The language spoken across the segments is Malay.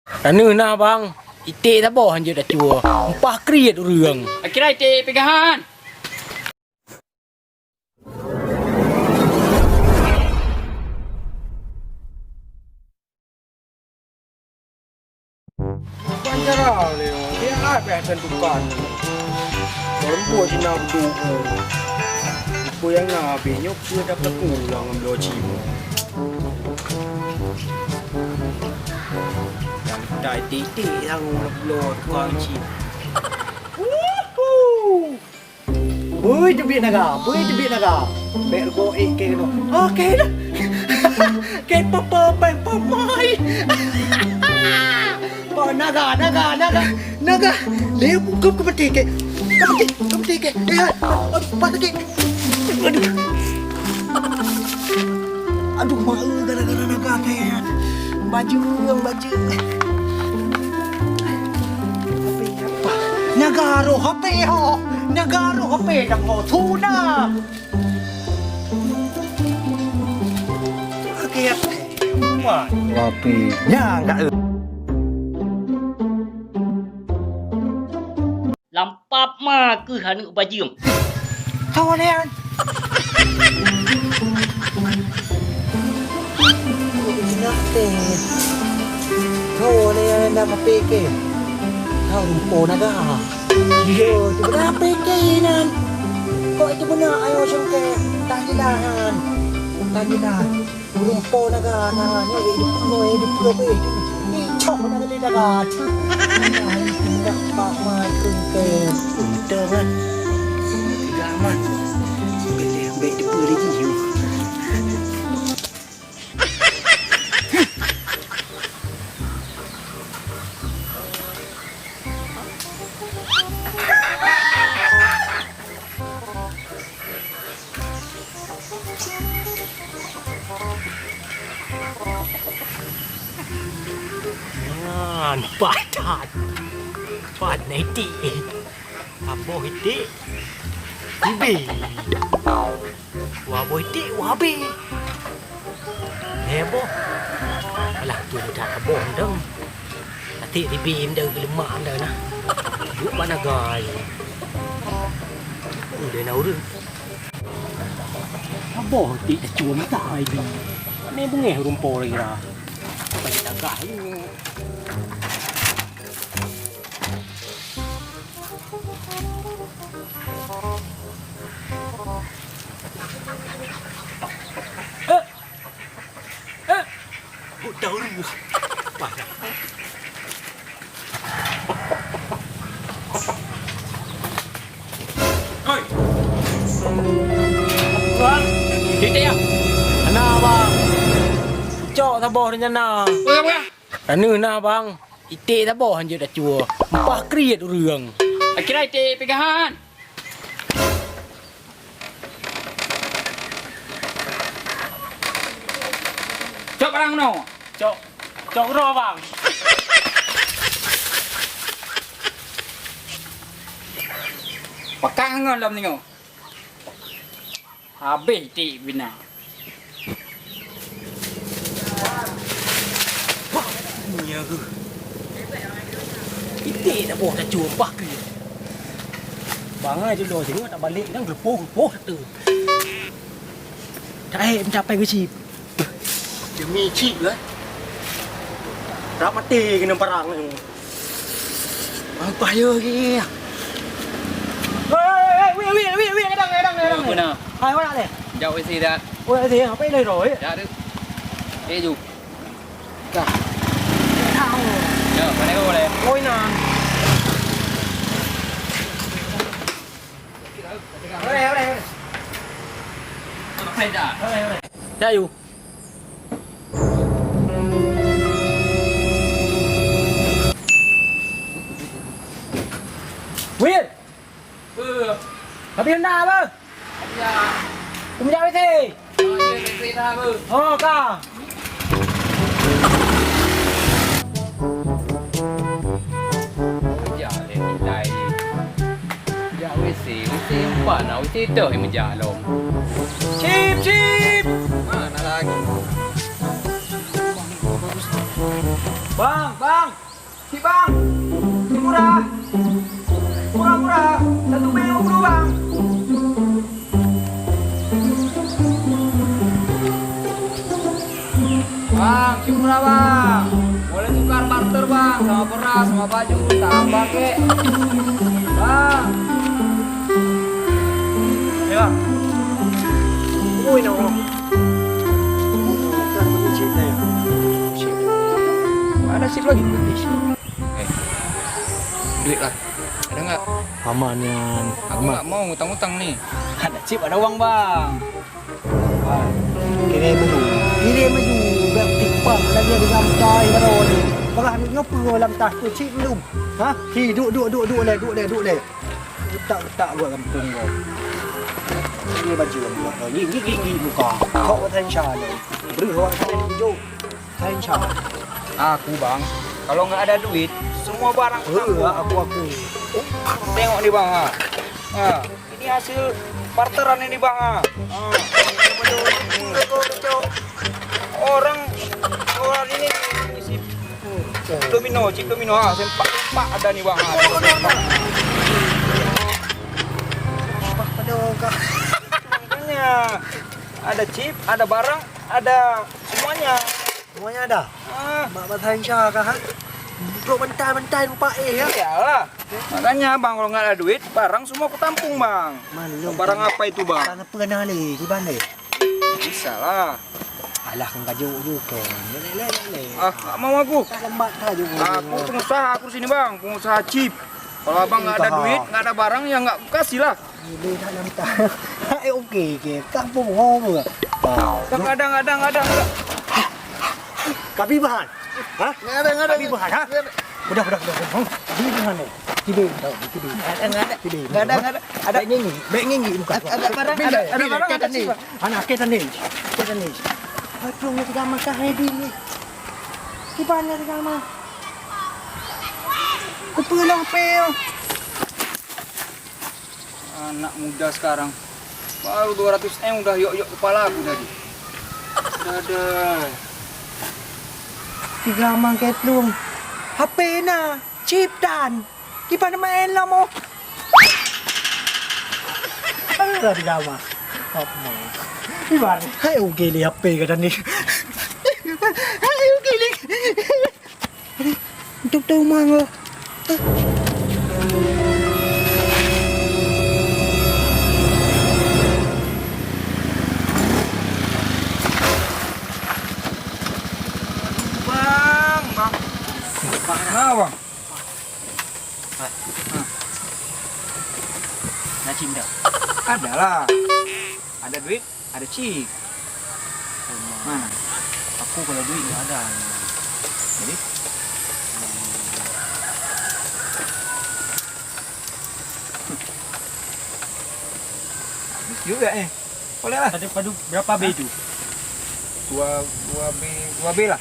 แต่นื้อหน้าบางอีเตะถ้าบ่หันเยอะแต่จัวป้าเกลียดเรืองไอ้กี่ไรเตะไปกันวันจะรอเลยที่อาแปะเป็นตุกอนผมปวดที่นาดูกูยังนาเบียกเพื่อดับตะกูลองโดชิมได้ตีทางโลดกองชิมBui jebit naga. Bel go ke no. Okey dah. Ke papa pen pamai. Oh naga. Dia buka ke peti ke. Eh, pas ke. Aduh, malu gara-gara naga ke. Baju. Nagaro HP dah kau tuna. Okey. Wapi. Ya enggak. Lampap mah ke hanu bajum. Tahu ni. Nate. Tahu ni nak apa ke? Tahu rumpo naga. Yo, tu dah pekinan. Kok itu benar ayo sangke tangilahan. Rumpo naga ni hidup lo be. Ni chok na le naga. Nak pak mai kengke. Dengan gaman. Be de puri jiu. Padat na iti abo iti ibi wabo iti wabi hebo alah tu dah abo dong ati ibi dong lima dah na bu mana gai udah na urang abo iti cuma mata ibi ni bunge rumpo lagi lah pada gai Tahu ni. Oi. Bang, titik ya. Ana bang. Cok tabo ni jana. Apa? Anu na bang. Titik tabo han je dah cua. Pah kriet reung. Akhirai titik pegahan. Cok barang no. Cok ro bang. Pakang ngon lam ni ngo. Habis ti bina. Wah, ni aku. Iti dah buat dah cua pak ke. Bang ai jodoh sini tak balik dah gelepoh tu. Dah mencapai ke sini. Demi cik lah. Rak mati kena perang ni. Bahaya lagi. Wih, kadang. Mana? Hai mana ni? Jauh isi dah. Ôi gì học đây rồi. Dah được. Ê dù. Cả. Thao. Nhớ, cái này đây. Ôi nè. Đây. Hay đã. Đây dù. Nguyên. Habis anda apa? Cũng giao thế. Cả. Dạ lên đây. Dạ với xí quả nấu tí trời mà dạ lộn. Chip. Mana lagi? Bang. Si bang, si murah, murah, 1,50 bang. Bang, si murah bang. Boleh tukar barter bang, sama beras, sama baju, tambah kek. Bang. Ya bang. Ui nó. Kan ini chip này. Ada sip lagi? Duit lah. Ada nggak? Aman yan. Aku nggak mau ngutang-ngutang nih. Ada chip, ada uang bang. Kini maju. Kini maju.แบบติดปังแล้วเนี่ยdi ngam tay mà rồi. Bác hàng ngốc vừa làm tạt tôi chip luôn. Hả? Thì đụ này. Tạo vừa làm cùng rồi. Ini baju rồi. Gigi một con. Họ có thanh trà này. Beri họ thanh hijau. Thanh trà. Aku bang, kalau nggak ada duit, semua barang Aku. Tengok nih bang, ini hasil barteran ini bang. Orang ini chip domino, sempak ada nih bang. Makanya ada chip, ada barang, ada semuanya. Semuanya ada. Mak thanh trà kah? Bro bentai lupa ya. Iyalah. Makanya bang, kalau nggak ada duit, barang semua aku tampung bang. Barang apa itu bang? Tanah pernah ni, di mana? Bisa lah. Alah, kang kaju juga. Lele. Nggak mau aku. Lembat dah juga. Aku pengusaha, aku sini bang, pengusaha chip. Kalau abang nggak ada duit, nggak ada barang, ya nggak aku kasih lah. Ini dah lembat. Okey. Kampung hong. Nggak ada. Kapi bahan. Hah? Nggak ada. Kapi bahan, ha? Udah. Di bahan ni. Tiba. Nggak ada. Ada ngingi bukan. Ada barang, ada ni. Anak kita ni. Aduh, ni kita makan heavy ni. Di mana kita makan? Kupulang pel. Anak muda sekarang baru 200 udah yuk kepala aku tadi. Ada. Tiga mangket lung. HP na. Chip dan. Gimana main lah mo? Ada di kamar. Apa? Gimana? Hai okey li HP ka dan ni. Hai okey li. Untuk tahu mango. Nah bang. Nak chip dah. Ada lah. Ada duit, ada chip. Mana? Aku kalau duit enggak ada. Jadi? Habis juga Boleh lah. Ada padu berapa B itu? 2B lah.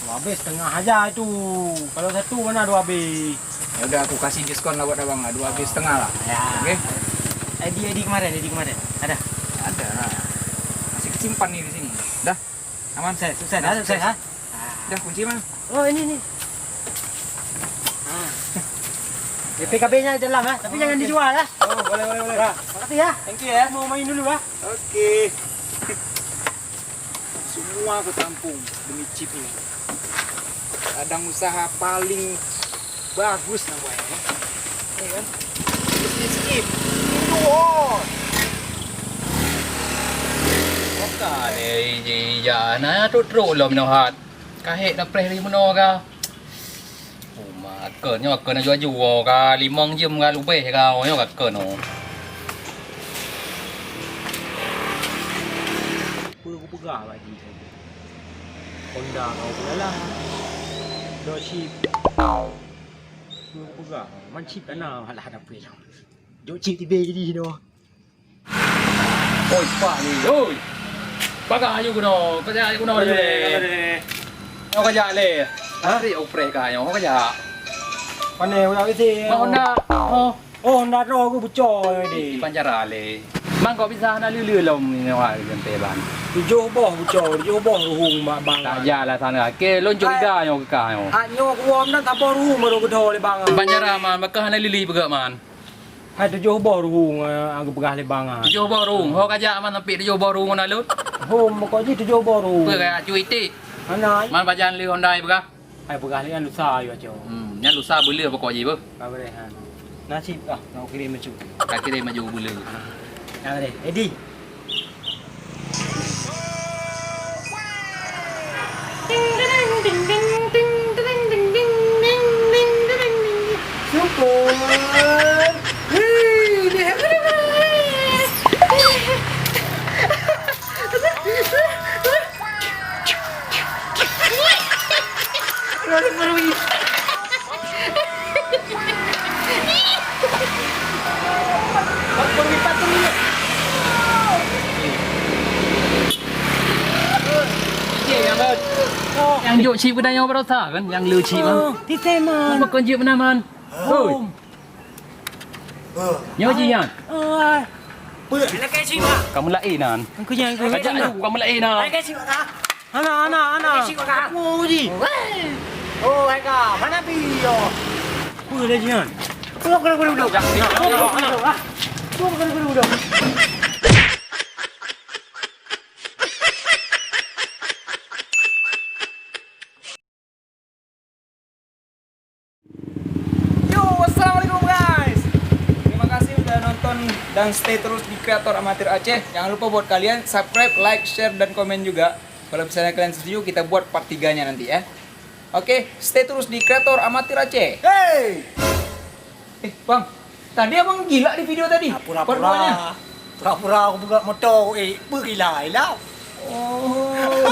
2B setengah aja itu. Kalau satu mana 2B? Ya udah aku kasih diskon lah buat abang lah, 2B setengah lah. Ya. Oke. Edi kemarin. Ada. Ada. Masih kesimpan nih di sini. Dah. Aman. Sukses ha. Dah kunci mana? Oh ini. PKB-nya di dalam ya, tapi jangan dijual ya. Oh, boleh. Makasih ya. Thank you ya. Mau main dulu ya. Oke. Semua aku tampung demi chip ini. Ladang usaha paling bagus namanya. Ini kan. Bisnis chip. Wow. Dạ nó trút rụi lồm nào hạt cá hệ nó pre limono ga mà cỡ nhau cỡ nó do dù ga limong dùm ga lúa bể ga nhau cả cỡ nó Aku pegah lagi. Honda kau lah. Do chip. Aku pegah. Man chip ana halah ada pre. Do chip tiba jadi doh. ôi quả gì ôi bác gà như nó có ra như nó này nó có ra này hả thì ông pre cả nhau có ra Panel ya itu. mà Honda Oh, Honda ro aku bocor ni. di Banjarale Mang kok bisa na lư lom ni wa kan te ban. Tujuh boh bocor, tujuh boh ruhung bang. Tak ya lah sana. Ke lon curiga yo ka yo. Nyo kuam dan tanpa ruhung baru betul le bang. Banjara man maka hana lili begak man. Hai tujuh boh ruhung aku pegah le bang. Tujuh borung. Ho kaja man tapi tujuh borung na lut. Hom ko ji tujuh boh ruhung. Pe ka cuy ti. Ana Man bajan li Honda begak. hai pegah le lusa yo jo. Nya lusa beuleur pokok je be. Ka boleh ha. Nasib nak kirim maju. Ka kire maju beuleur. Ya boleh. Edi. Super. Hei, ni Yang juk chip kedai yang berasa kan, yang lu chip man. Ti teman. Apa kon chip mana man? Oi. Nyo ji yan. Bữa là cái gì mà? Kamu lai nan. Cứ nhang cứ Kajak lu kamu lai nan. cái gì mà cả? Ana. Cái gì mà cả? Ngô gì? Ô ai cả, mana bio? Bữa là gì hả? Không được. Không được. Assalamualaikum guys. Terima kasih udah nonton dan stay terus di Kreator Amatir Aceh. Jangan lupa buat kalian subscribe, like, share dan komen juga. Kalau misalnya kalian setuju kita buat part 3-nya nanti ya. Oke, stay terus di Kreator Amatir Aceh. Hey. Bang, tadi abang gila di video tadi. Pura-pura. Pura-pura aku buka motor. Pergi lah. Oh.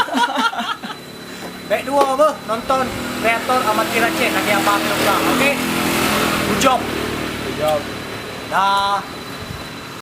Baik dua apa? Nonton Kreator Amatir Aceh nanti abang bilang. Oke. Good job. Good job. Dah.